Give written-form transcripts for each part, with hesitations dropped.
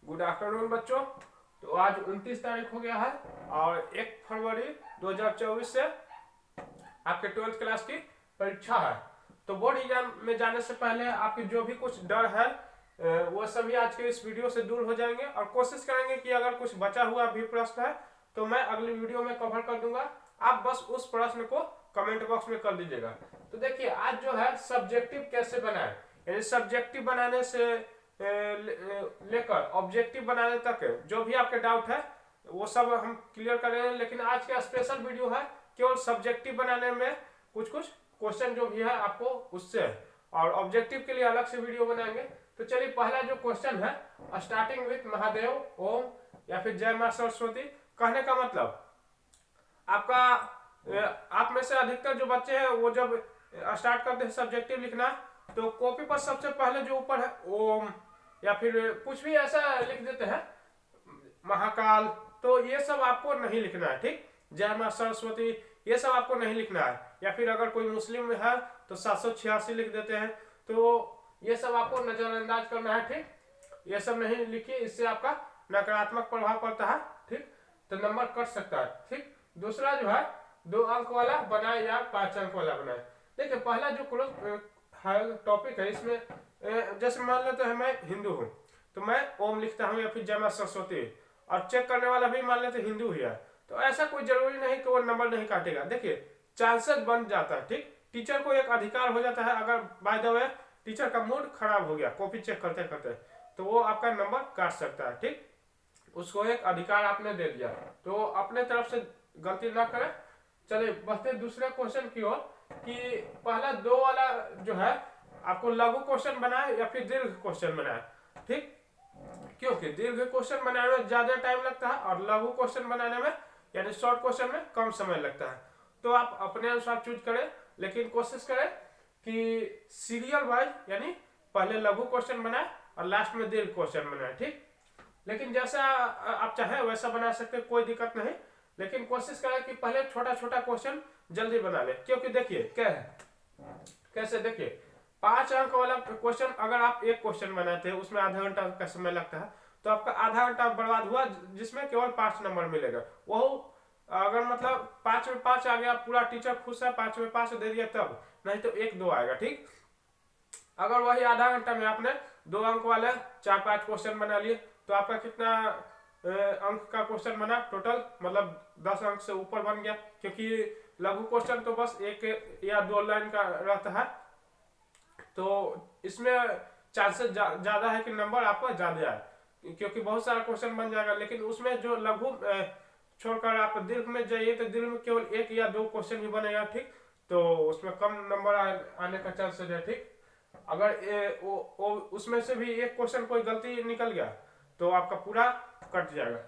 Good afternoon बच्चों। तो आज 29 तारीख हो गया है और 1 फरवरी 2024 से आपके 12th क्लास की परीक्षा है। तो बोर्ड एग्जाम में जाने से पहले आपके जो भी कुछ डर है वो सभी आज के इस वीडियो से दूर हो जाएंगे और कोशिश करेंगे कि अगर कुछ बचा हुआ भी प्रश्न है तो मैं अगली वीडियो में कवर कर दूंगा। आप बस उस प्रश्न को कमेंट बॉक्स में कर दीजिएगा। तो देखिए आज जो है सब्जेक्टिव कैसे बनाए, यानी सब्जेक्टिव बनाने से लेकर ऑब्जेक्टिव बनाने तक जो भी आपके डाउट है वो सब हम क्लियर कर रहे हैं। लेकिन आज का स्पेशल वीडियो है केवल सब्जेक्टिव बनाने में कुछ कुछ क्वेश्चन जो भी है आपको उससे है, और ऑब्जेक्टिव के लिए अलग से वीडियो बनाएंगे। तो चलिए पहला जो क्वेश्चन है, स्टार्टिंग विथ महादेव ओम या फिर जय मां सरस्वती, कहने का मतलब आपका आप में से अधिकतर जो बच्चे हैं वो जब स्टार्ट करते हैं सब्जेक्टिव लिखना तो कॉपी पर सबसे पहले जो ऊपर है ओम या फिर कुछ भी ऐसा लिख देते हैं महाकाल। तो ये सब आपको नहीं लिखना है, ठीक। जय मां सरस्वती ये सब आपको नहीं लिखना है। या फिर अगर कोई मुस्लिम है तो 786 लिख देते हैं, तो ये सब आपको नजरअंदाज करना है, ठीक। ये सब नहीं लिखिए, इससे आपका नकारात्मक प्रभाव पड़ता है, ठीक। तो नंबर कट सकता है, ठीक। दूसरा जो है 2 अंक वाला बनाए या 5 अंक वाला बनाए। देखिए पहला जो टॉपिक है इसमें जैसे मान लेते हैं मैं हिंदू हूँ तो मैं ओम लिखता हूँ या फिर जय मां सरस्वती, और चेक करने वाला भी मान लेते हिंदू ही है, तो ऐसा कोई जरूरी नहीं कि वो नंबर नहीं काटेगा। देखिए चांसेस बन जाता है, ठीक। टीचर को एक अधिकार हो जाता है, अगर बाय द वे टीचर का मूड खराब हो गया कॉपी चेक करते करते तो वो आपका नंबर काट सकता है, ठीक। उसको एक अधिकार आपने दे दिया, तो अपने तरफ से गलती ना करें। चलिए बढ़ते दूसरे क्वेश्चन की ओर कि पहला 2 वाला जो है आपको लघु क्वेश्चन बनाए या फिर दीर्घ क्वेश्चन बनाए, ठीक। क्योंकि दीर्घ क्वेश्चन बनाने में ज्यादा टाइम लगता है और लघु क्वेश्चन बनाने में यानी शॉर्ट क्वेश्चन में कम समय लगता है। तो आप अपने अनुसार चूज करें, लेकिन कोशिश करें कि सीरियल वाइज यानी पहले लघु क्वेश्चन बनाए और लास्ट में दीर्घ क्वेश्चन बनाए, ठीक। लेकिन जैसा आप चाहे वैसा बना सकते, कोई दिक्कत नहीं। लेकिन कोशिश करें कि पहले छोटा छोटा क्वेश्चन जल्दी बना ले, क्योंकि देखिए क्या है कैसे, देखिए 5 अंक वाला क्वेश्चन अगर आप एक क्वेश्चन बनाते हैं उसमें आधा घंटा का समय लगता है, तो आपका आधा घंटा बर्बाद हुआ जिसमें केवल 5 नंबर मिलेगा। वो अगर मतलब 5 में 5 आ गया, पूरा टीचर खुश है, 5 में 5 दे दिया तब, नहीं तो 1-2 आएगा, ठीक। अगर वही आधा घंटा में आपने 2 अंक वाले 4-5 क्वेश्चन बना लिए तो आपका कितना अंक का क्वेश्चन बना टोटल, मतलब 10 अंक से ऊपर बन गया, क्योंकि लघु क्वेश्चन तो बस 1 या 2 लाइन का रहता है। तो इसमें चांसेस ज्यादा है कि नंबर आपका ज्यादा आए, क्योंकि बहुत सारा क्वेश्चन बन जाएगा। लेकिन उसमें जो लघु छोड़कर आप दीर्घ में जाइए तो दीर्घ में केवल 1 या 2 क्वेश्चन ही बनेगा, ठीक। तो उसमें कम नंबर आने का चांसेस है, ठीक। अगर उसमें से भी एक क्वेश्चन कोई गलती निकल गया तो आपका पूरा कट जाएगा।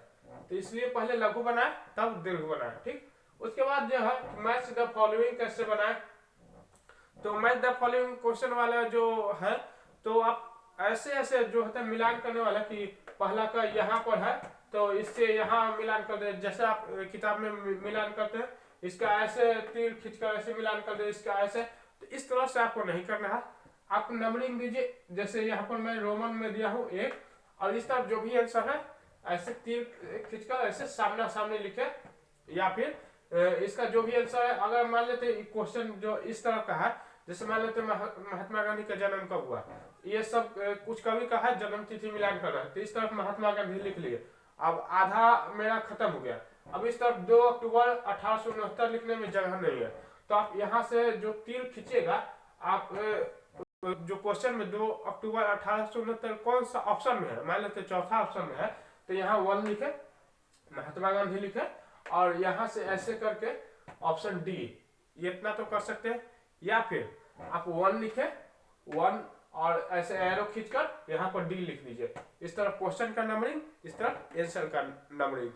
तो इसलिए पहले लघु बनाए तब दीर्घ बनाए, ठीक। उसके बाद जो है मैच द फॉलोइंग कैसे बनाए, तो मैच द फॉलोइंग क्वेश्चन वाला जो है तो आप ऐसे ऐसे जो होता है मिलान करने वाला कि पहला का यहाँ पर है तो इससे यहाँ मिलान कर दे, जैसे आप किताब में मिलान करते हैं, इसका ऐसे तीर खींचकर ऐसे मिलान कर दे, इसका ऐसे। तो इस तरह से आपको नहीं करना है, आप नंबरिंग दीजिए। जैसे यहाँ पर मैं रोमन में दिया हूँ 1, और इस तरफ जो भी आंसर है ऐसे तीर खींचकर ऐसे सामना सामने लिखे, या फिर इसका जो भी आंसर है अगर मान लेते क्वेश्चन जो इस तरह का है, जैसे मान लेते महात्मा गांधी का जन्म कब हुआ, ये सब कुछ कवि का है, जन्म तिथि मिलान करना है, तो इस तरफ महात्मा गांधी लिख लिए। अब आधा मेरा खत्म हो गया, अब इस तरफ 2 अक्टूबर 1869 लिखने में जगह नहीं है, तो आप यहाँ से जो तीर खींचेगा आप जो क्वेश्चन में 2 अक्टूबर 1869 कौन सा ऑप्शन में है, मान लेते चौथा ऑप्शन में है, तो यहाँ 1 लिखे, महात्मा गांधी लिखे, और यहाँ से ऐसे करके ऑप्शन डी, ये इतना तो कर सकते हैं। या फिर आप 1 लिखे 1 और ऐसे एरो खींचकर यहाँ पर डी लिख दीजिए, इस तरफ क्वेश्चन का नंबरिंग, इस तरफ आंसर का नंबरिंग।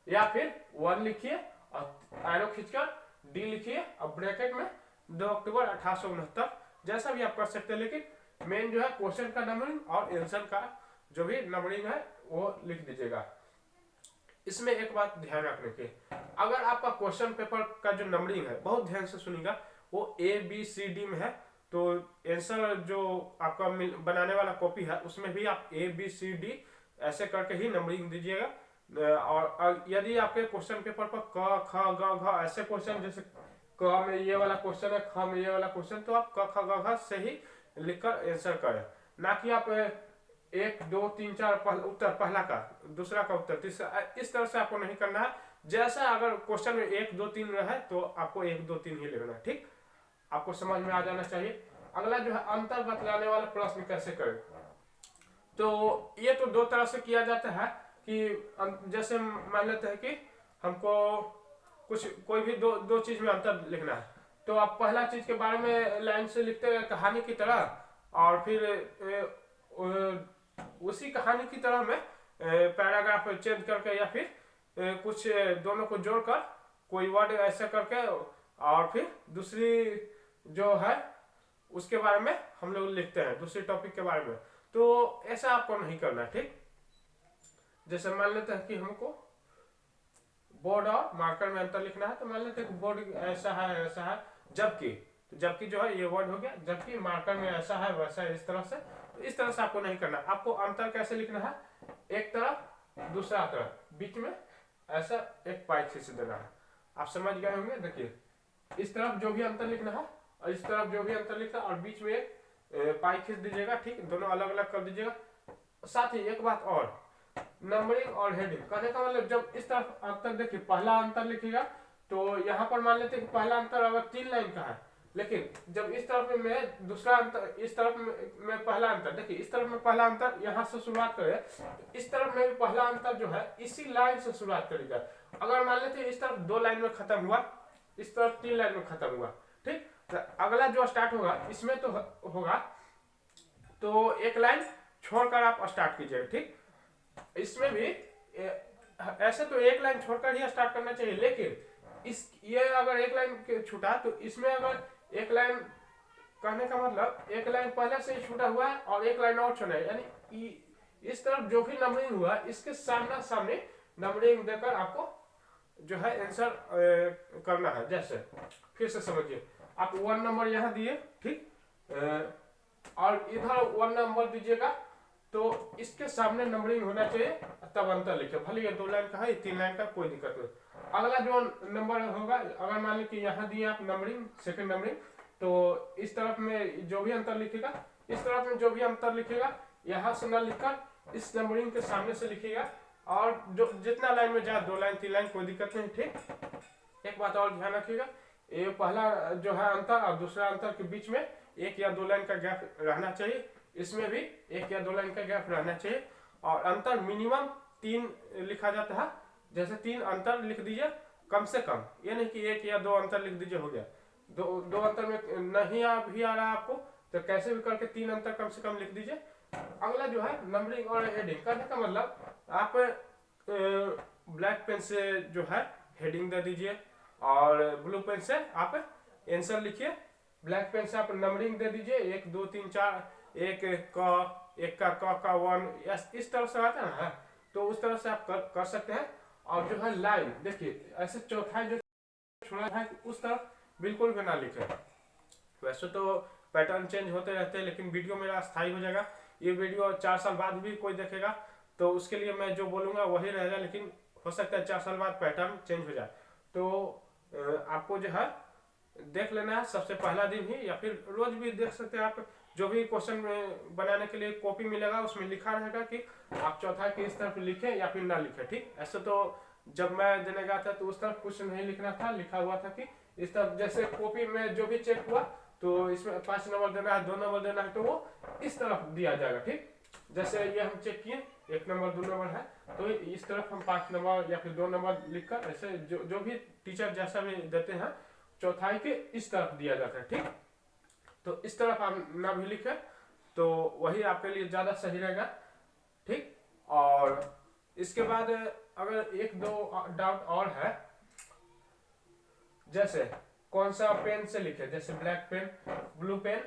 या फिर 1 लिखिए और एरो खींचकर डी लिखिए और ब्रैकेट में 2 अक्टूबर 1869, जैसा भी आप कर सकते हैं। लेकिन मेन जो है क्वेश्चन का नंबरिंग और आंसर का जो भी नंबरिंग है वो लिख दीजिएगा। इसमें एक बात ध्यान रखने की, अगर आपका क्वेश्चन पेपर का जो नंबरिंग है बहुत ध्यान से सुनिएगा, वो ABCD में है, तो आंसर जो आपका बनाने वाला कॉपी है उसमें भी आप ABCD ऐसे करके ही नंबरिंग दीजिएगा। और यदि आपके क्वेश्चन पेपर पर क ख ग घ ऐसे क्वेश्चन, जैसे क में ये वाला क्वेश्चन है, ख में ये वाला क्वेश्चन, तो आप क ख ग घ से ही लिखकर आंसर करें, ना कि आप 1 2 3 4 उत्तर, पहला का दूसरा का उत्तर तीसरा, इस तरह से आपको नहीं करना है। जैसा अगर क्वेश्चन में 1 2 3 रहे तो आपको 1 2 3 ही लिखना है। ठीक, आपको समझ में आ जाना चाहिए। अगला जो है अंतर बतलाने वाला प्रश्न कैसे करें। तो ये तो दो तरह से किया जाता है कि जैसे मान लेते हैं कि हमको कुछ कोई भी दो चीज में अंतर लिखना है, तो आप पहला चीज के बारे में लाइन से लिखते हैं कहानी की तरह, और फिर उसी कहानी की तरह में पैराग्राफ चेंज करके, या फिर कुछ दोनों को जोड़कर कोई वर्ड ऐसा करके, और फिर दूसरी जो है उसके बारे में हम लोग लिखते हैं, दूसरे टॉपिक के बारे में। तो ऐसा आपको नहीं करना है। ठीक, जैसे मान लेते हैं कि हमको बोर्ड और मार्कर में अंतर लिखना है, तो मान लेते हैं कि बोर्ड ऐसा है जबकि, तो जबकि जो है ये वर्ड हो गया, जबकि मार्कर में ऐसा है वैसा है, इस तरह से। तो इस तरह से आपको नहीं करना। आपको अंतर कैसे लिखना है, एक तरफ दूसरा तरफ, बीच में ऐसा एक पाई खींच देना है। आप समझ गए होंगे। देखिए, इस तरफ जो भी अंतर लिखना है और इस तरफ जो भी अंतर लिखना है, और बीच में एक पाई खींच दीजिएगा। ठीक, दोनों अलग अलग कर दीजिएगा। साथ ही एक बात और, नंबरिंग और हेडिंग कहने का मतलब, जब इस तरफ अंतर देखिए, पहला अंतर लिखिएगा तो यहाँ पर मान लेते हैं कि पहला अंतर अगर 3 लाइन का है, लेकिन जब इस तरफ में दूसरा अंतर, इस तरफ में पहला अंतर, देखिए इस तरफ में पहला अंतर यहाँ से शुरुआत करें, तो इस तरफ में भी पहला अंतर जो है इसी लाइन से शुरुआत करेगा। अगर मान लेते हैं इस तरफ 2 लाइन में खत्म हुआ, इस तरफ 3 लाइन में खत्म हुआ। ठीक, तो अगला जो स्टार्ट होगा इसमें तो होगा, तो एक लाइन छोड़कर आप स्टार्ट कीजिएगा। ठीक, इसमें भी ऐसे तो एक लाइन छोड़कर ही स्टार्ट करना चाहिए, लेकिन ये अगर एक लाइन छूटा तो इसमें अगर एक लाइन, कहने का मतलब एक लाइन पहले से ही छूटा हुआ है और एक लाइन और छोड़ा है, यानी इस तरफ जो भी नंबरिंग हुआ इसके सामने सामने नंबरिंग देकर आपको जो है आंसर करना है। जैसे फिर से समझिए, आप 1 नंबर यहाँ दिए, ठीक, और इधर 1 नंबर दीजिएगा, तो इसके सामने नंबरिंग होना चाहिए, तब अंतर लिखे। भले ये 2 लाइन का है, 3 लाइन का, कोई दिक्कत नहीं। अगला जो नंबर होगा, अगर मान ली कि यहाँ दिए आप नंबरिंग, सेकंड नंबरिंग, तो इस तरफ में जो भी अंतर लिखेगा, इस तरफ में जो भी अंतर लिखेगा, यहाँ से न लिखकर इस नंबरिंग के सामने से लिखिएगा, और जो जितना लाइन में जाए, 2 लाइन 3 लाइन, कोई दिक्कत नहीं। ठीक, एक बात और ध्यान रखिएगा, ये पहला जो है अंतर और दूसरा अंतर के बीच में 1 या 2 लाइन का गैप रहना चाहिए, इसमें भी 1 या 2 लाइन का गैप रहना चाहिए, और अंतर मिनिमम 3 लिखा जाता है। जैसे 3 अंतर लिख दीजिए कम से कम, ये नहीं कि 1 या 2 अंतर लिख दीजिए हो गया। दो अंतर में नहीं भी आ रहा है आपको, तो कैसे भी करके 3 अंतर कम से कम लिख दीजिए। अगला जो है नंबरिंग और हेडिंग, कहने का मतलब आप ब्लैक पेन से जो है हेडिंग दे दीजिए, और ब्लू पेन से आप आंसर लिखिए। ब्लैक पेन से आप नंबरिंग दे दीजिए, 1 2 3 4, एक का 1, इस तरह से आता है ना, तो उस तरह से आप कर सकते हैं। और जो है लाइन, देखिए ऐसे चौथाई जो छोड़ा है उस तरफ बिल्कुल भी ना लिखे। वैसे तो पैटर्न चेंज होते रहते हैं, लेकिन वीडियो मेरा स्थायी हो जाएगा। ये वीडियो 4 साल बाद भी कोई देखेगा, तो उसके लिए मैं जो बोलूँगा वही रहेगा, लेकिन हो सकता है 4 साल बाद पैटर्न चेंज हो जाए। तो आपको जो है देख लेना है सबसे पहला दिन ही, या फिर रोज भी देख सकते हैं आप। जो भी क्वेश्चन बनाने के लिए कॉपी मिलेगा, उसमें लिखा रहेगा कि आप चौथा की इस तरफ लिखें या फिर ना लिखें। ठीक, ऐसे तो जब मैं देने गया था तो उस तरफ कुछ नहीं लिखना था, लिखा हुआ था कि इस तरफ, जैसे कॉपी में जो भी चेक हुआ तो इसमें 5 नंबर देना है, 2 नंबर देना है, तो वो इस तरफ दिया जाएगा। ठीक, जैसे ये हम चेक किए 1 नंबर 2 नंबर है, तो इस तरफ हम 5 नंबर या फिर 2 नंबर लिखकर, ऐसे जो भी टीचर जैसा भी देते हैं, चौथाई के इस तरफ दिया जाता है। ठीक, तो इस तरफ आप ना भी लिखे तो वही आपके लिए ज्यादा सही रहेगा। ठीक, और इसके बाद अगर 1-2 डाउट और है, जैसे कौन सा पेन से लिखे, जैसे ब्लैक पेन, ब्लू पेन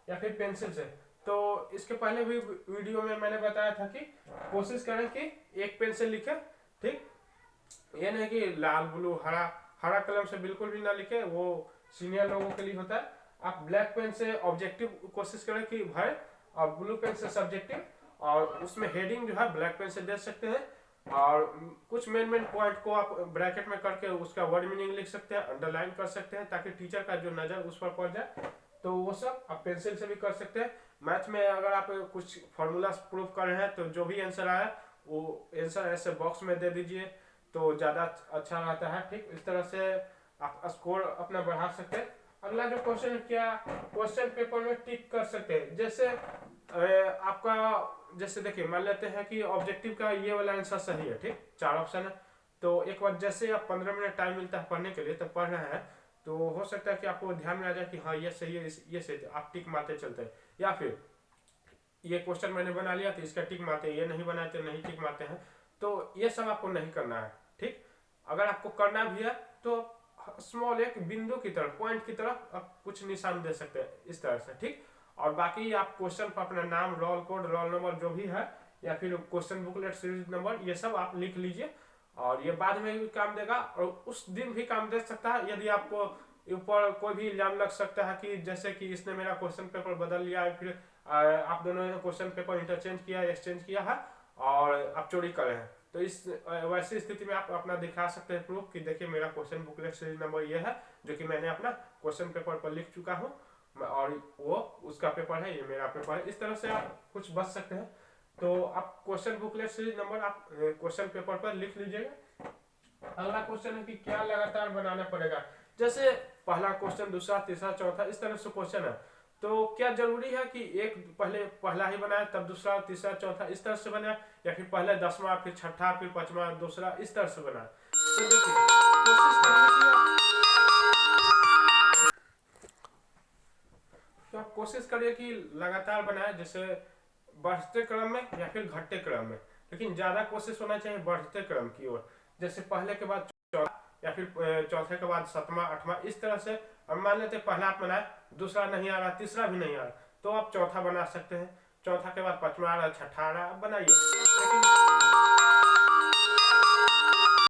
या फिर पेंसिल से, तो इसके पहले भी वीडियो में मैंने बताया था कि कोशिश करें कि एक पेन से लिखे। ठीक, ये नहीं कि लाल ब्लू हरा कलम से बिल्कुल भी ना लिखे, वो सीनियर लोगों के लिए होता है। आप ब्लैक पेन से ऑब्जेक्टिव कोशिश करें कि भरे, और ब्लू पेन से सब्जेक्टिव, और उसमें हेडिंग जो है ब्लैक पेन से दे सकते हैं, और कुछ मेन पॉइंट को आप ब्रैकेट में करके उसका वर्ड मीनिंग लिख सकते हैं, अंडरलाइन कर सकते हैं, ताकि टीचर का जो नज़र उस पर पड़ जाए। तो वो सब आप पेंसिल से भी कर सकते हैं। मैथ में अगर आप कुछ फॉर्मूला प्रूव कर रहे हैं तो जो भी आंसर आया वो आंसर ऐसे बॉक्स में दे दीजिए, तो ज़्यादा अच्छा रहता है। ठीक, इस तरह से आप स्कोर अपना बढ़ा सकते हैं। अगला जो क्वेश्चन है, क्या क्वेश्चन पेपर में टिक कर सकते हैं। जैसे आपका, जैसे देखिए मान लेते हैं कि ऑब्जेक्टिव का ये वाला आंसर सही है, ठीक, 4 ऑप्शन है। तो एक बार जैसे आप 15 मिनट टाइम मिलता है पढ़ने के लिए, तो पढ़ रहे हैं, तो हो सकता है कि आपको ध्यान में आ जाए कि हाँ ये सही है, ये सही है, आप टिक मारते चलते हैं। या फिर ये क्वेश्चन मैंने बना लिया तो इसका टिक मारते हैं, ये नहीं बनाए तो नहीं टिक मारते हैं। तो ये सब आपको नहीं करना है। ठीक, अगर आपको करना भी है तो स्मॉल एक बिंदु की तरफ, पॉइंट की तरफ आप कुछ निशान दे सकते हैं इस तरह से। ठीक, और बाकी आप क्वेश्चन पर अपना नाम, रोल कोड, रोल नंबर जो भी है, या फिर क्वेश्चन बुकलेट सीरीज नंबर, ये सब आप लिख लीजिए, और ये बाद में भी काम देगा और उस दिन भी काम दे सकता है। यदि आपको ऊपर कोई भी इल्जाम लग सकता है कि जैसे कि इसने मेरा क्वेश्चन पेपर बदल लिया है, फिर आप दोनों ने क्वेश्चन पेपर इंटरचेंज किया, एक्सचेंज किया है, और आप चोरी कर रहे हैं, तो इस वैसी स्थिति में आप अपना दिखा सकते हैं प्रूफ कि देखिए मेरा क्वेश्चन बुकलेट सीरीज नंबर ये है, जो कि मैंने अपना क्वेश्चन पेपर पर लिख चुका हूँ, और वो उसका पेपर है, ये मेरा पेपर है। इस तरह से आप कुछ बच सकते हैं। तो आप क्वेश्चन बुकलेट सीरीज नंबर आप क्वेश्चन पेपर पर लिख लीजिएगा। अगला क्वेश्चन है कि क्या लगातार बनाना पड़ेगा। जैसे पहला क्वेश्चन, दूसरा, तीसरा, चौथा, इस तरह से क्वेश्चन है, तो क्या जरूरी है कि एक पहले पहला ही बनाए तब दूसरा, तीसरा, चौथा इस तरह से बनाए, या फिर पहले 10वां, फिर छठा, फिर 5वां, दूसरा, इस तरह से बनाए। तो देखिए कोशिश करिए तो आप कोशिश करिए कि लगातार बनाए, जैसे बढ़ते क्रम में या फिर घटते क्रम में, लेकिन ज्यादा कोशिश होना चाहिए बढ़ते क्रम की ओर। जैसे पहले के बाद चौथा, या फिर चौथे के बाद 7वां, 8वां, इस तरह से। अब मान लेते पहला आप बनाए, दूसरा नहीं आ रहा, तीसरा भी नहीं आ रहा, तो आप चौथा बना सकते हैं, चौथा के बाद 5वां आ रहा, छठा आ रहा, आप बनाइए। लेकिन